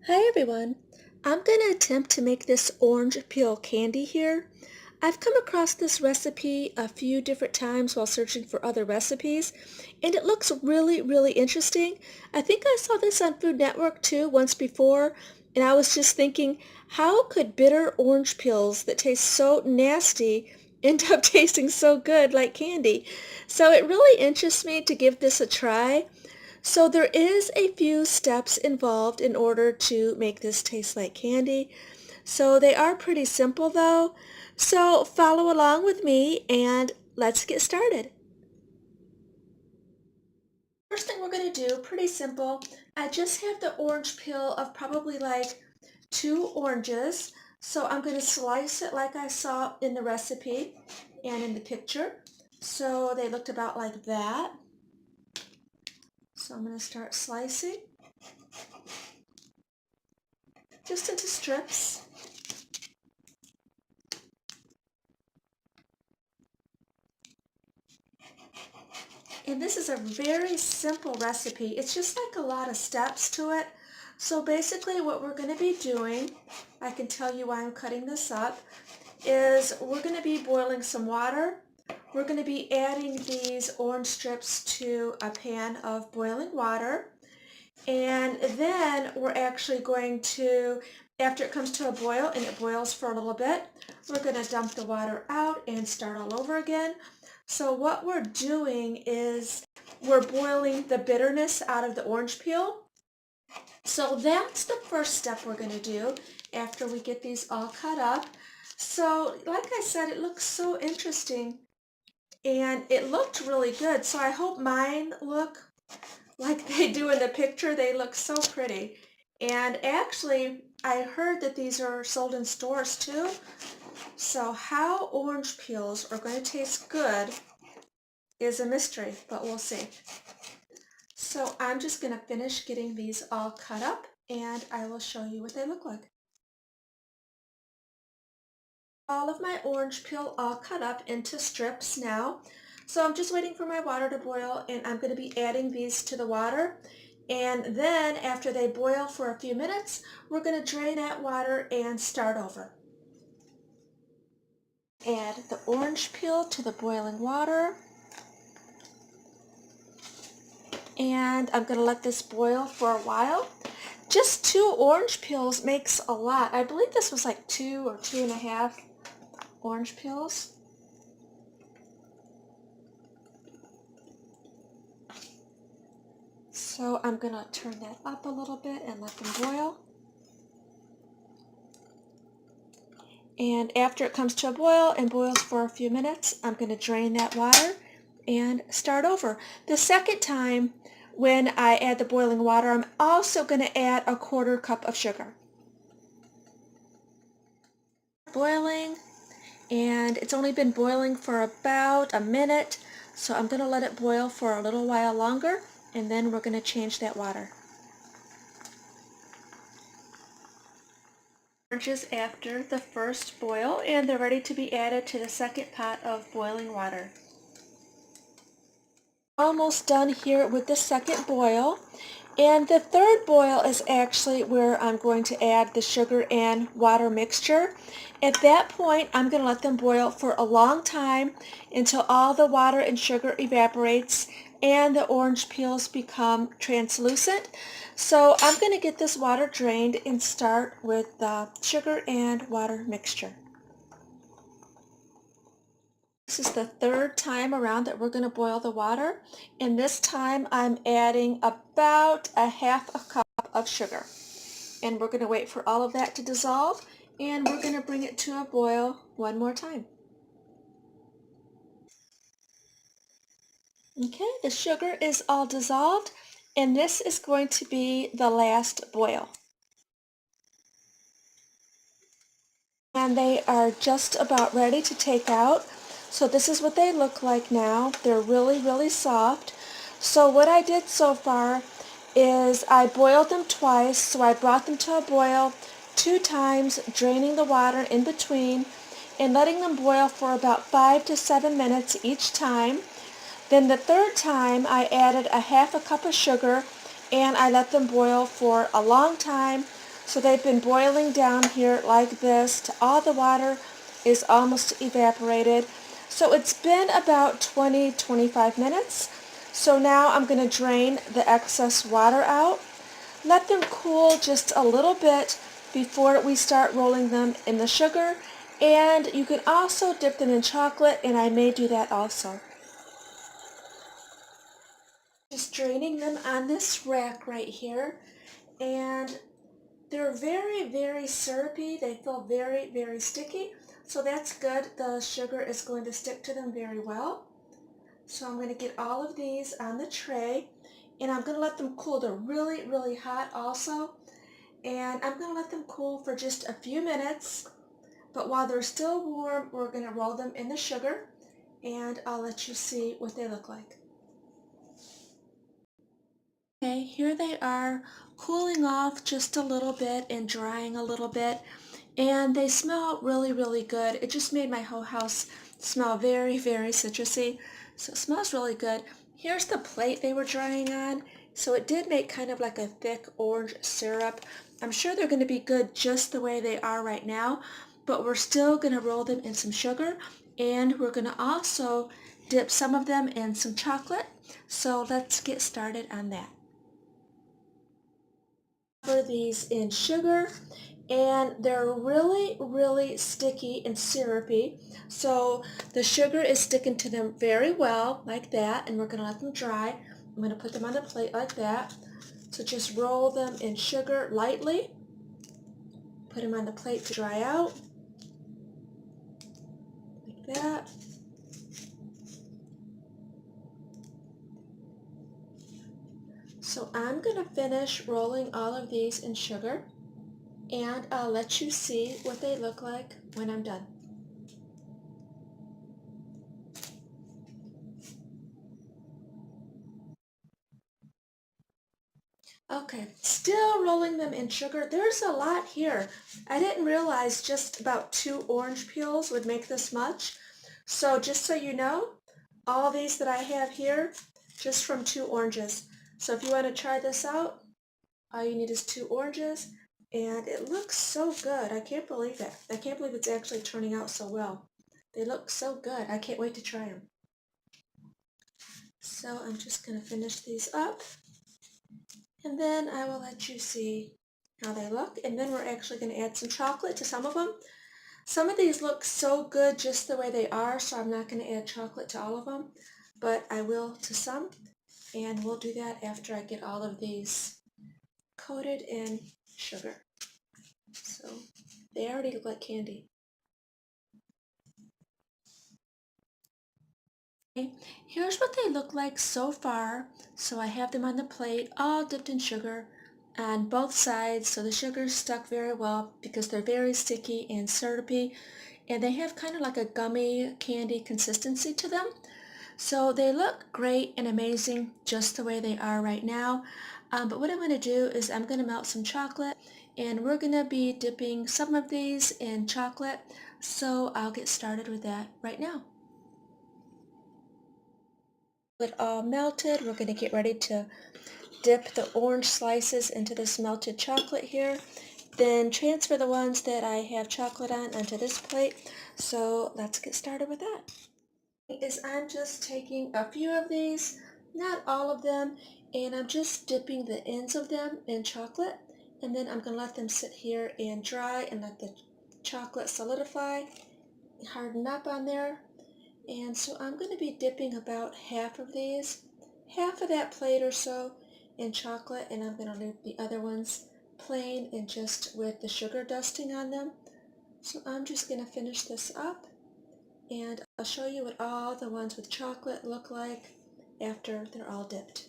Hi everyone. I'm going to attempt to make this orange peel candy here. I've come across this recipe a few different times while searching for other recipes, and it looks really interesting. I think I saw this on Food Network too once before, and I was just thinking, how could bitter orange peels that taste so nasty end up tasting so good like candy? So it really interests me to give this a try. So there is a few steps involved in order to make this taste like candy. So they are pretty simple though. So follow along with me and let's get started. First thing we're going to do, pretty simple. I just have the orange peel of probably like 2 oranges. So I'm going to slice it like I saw in the recipe and in the picture. So they looked about like that. So I'm going to start slicing just into strips. And this is a very simple recipe. It's just like a lot of steps to it. So basically what we're going to be doing, I can tell you why I'm cutting this up, is we're going to be boiling some water. We're going to be adding these orange strips to a pan of boiling water. And then we're actually going to, after it comes to a boil and it boils for a little bit, we're going to dump the water out and start all over again. So what we're doing is we're boiling the bitterness out of the orange peel. So that's the first step we're going to do after we get these all cut up. So like I said, it looks so interesting and it looked really good. So I hope mine look like they do in the picture. They look so pretty. And actually, I heard that these are sold in stores too. So how orange peels are going to taste good is a mystery, but we'll see. So I'm just going to finish getting these all cut up and I will show you what they look like. All of my orange peel all cut up into strips now. So I'm just waiting for my water to boil and I'm going to be adding these to the water. And then after they boil for a few minutes, we're going to drain that water and start over. Add the orange peel to the boiling water. And I'm going to let this boil for a while. Just 2 orange peels makes a lot. I believe this was like 2 or 2.5 orange peels. So I'm going to turn that up a little bit and let them boil. And after it comes to a boil and boils for a few minutes, I'm going to drain that water and start over. The second time when I add the boiling water, I'm also going to add a 1/4 cup of sugar. Boiling, and it's only been boiling for about a minute, so I'm going to let it boil for a little while longer, and then we're going to change that water. Oranges after the first boil, and they're ready to be added to the second pot of boiling water. Almost done here with the second boil, and the third boil is actually where I'm going to add the sugar and water mixture. At that point, I'm going to let them boil for a long time until all the water and sugar evaporates and the orange peels become translucent. So I'm going to get this water drained and start with the sugar and water mixture. This is the third time around that we're going to boil the water, and this time I'm adding about a 1/2 cup of sugar. And we're going to wait for all of that to dissolve, and we're going to bring it to a boil one more time. Okay, the sugar is all dissolved, and this is going to be the last boil. And they are just about ready to take out. So this is what they look like now. They're really soft. So what I did so far is I boiled them twice. So I brought them to a boil 2 times, draining the water in between and letting them boil for about 5 to 7 minutes each time. Then the third time I added a 1/2 cup of sugar and I let them boil for a long time, So they've been boiling down here like this till all the water is almost evaporated. So it's been about 20-25 minutes. So now I'm going to drain the excess water out. Let them cool just a little bit before we start rolling them in the sugar. And you can also dip them in chocolate, and I may do that also. Just draining them on this rack right here. And they're very, very syrupy. They feel very, very sticky. So that's good. The sugar is going to stick to them very well. So I'm going to get all of these on the tray. And I'm going to let them cool. They're really, really hot also. And I'm going to let them cool for just a few minutes. But while they're still warm, we're going to roll them in the sugar. And I'll let you see what they look like. Okay, here they are cooling off just a little bit and drying a little bit, and they smell really, really good. It just made my whole house smell very, very citrusy, so it smells really good. Here's the plate they were drying on, so it did make kind of like a thick orange syrup. I'm sure they're going to be good just the way they are right now, but we're still going to roll them in some sugar, and we're going to also dip some of them in some chocolate. So let's get started on that. Cover these in sugar, and they're really, really sticky and syrupy, so the sugar is sticking to them very well like that, and we're going to let them dry. I'm going to put them on a plate like that. So just roll them in sugar lightly, put them on the plate to dry out like that. So I'm going to finish rolling all of these in sugar, and I'll let you see what they look like when I'm done. Okay, still rolling them in sugar. There's a lot here. I didn't realize just about 2 orange peels would make this much. So just so you know, all these that I have here, just from 2 oranges. So if you want to try this out, all you need is 2 oranges, and it looks so good. I can't believe it. I can't believe it's actually turning out so well. They look so good. I can't wait to try them. So I'm just going to finish these up, and then I will let you see how they look. And then we're actually going to add some chocolate to some of them. Some of these look so good just the way they are, so I'm not going to add chocolate to all of them, but I will to some, and we'll do that after I get all of these coated in sugar. So they already look like candy. Okay, here's what they look like so far. So I have them on the plate, all dipped in sugar on both sides, so the sugar's stuck very well because they're very sticky and syrupy, and they have kind of like a gummy candy consistency to them. So they look great and amazing just the way they are right now. But what I'm going to do is I'm going to melt some chocolate, and we're going to be dipping some of these in chocolate. So I'll get started with that right now. It all melted. We're going to get ready to dip the orange slices into this melted chocolate here. Then transfer the ones that I have chocolate on onto this plate. So let's get started with that. Is I'm just taking a few of these, not all of them, and I'm just dipping the ends of them in chocolate, and then I'm going to let them sit here and dry and let the chocolate solidify, harden up on there. And so I'm going to be dipping about half of these, half of that plate or so in chocolate, and I'm going to leave the other ones plain and just with the sugar dusting on them. So I'm just going to finish this up, and I'll show you what all the ones with chocolate look like after they're all dipped.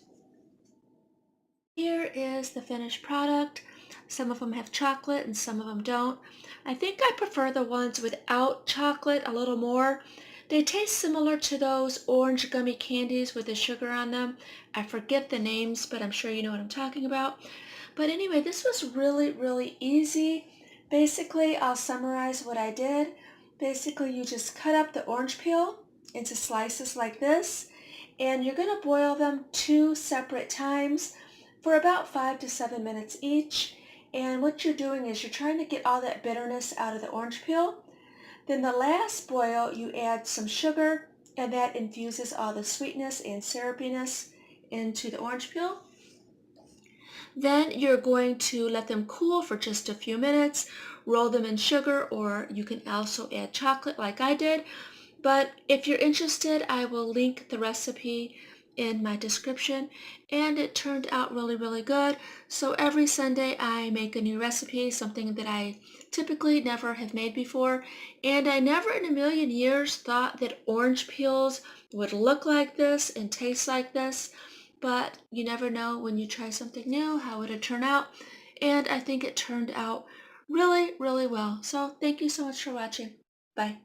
Here is the finished product. Some of them have chocolate and some of them don't. I think I prefer the ones without chocolate a little more. They taste similar to those orange gummy candies with the sugar on them. I forget the names, but I'm sure you know what I'm talking about. But anyway, this was really, really easy. Basically, I'll summarize what I did. Basically, you just cut up the orange peel into slices like this, and you're going to boil them 2 separate times for about 5 to 7 minutes each. And what you're doing is you're trying to get all that bitterness out of the orange peel. Then the last boil, you add some sugar, and that infuses all the sweetness and syrupiness into the orange peel. Then you're going to let them cool for just a few minutes, roll them in sugar, or you can also add chocolate like I did. But if you're interested, I will link the recipe in my description, and it turned out really, really good. So every Sunday I make a new recipe, something that I typically never have made before, and I never in a million years thought that orange peels would look like this and taste like this, but you never know when you try something new how it'll turn out, and I think it turned out really, really well. So thank you so much for watching. Bye.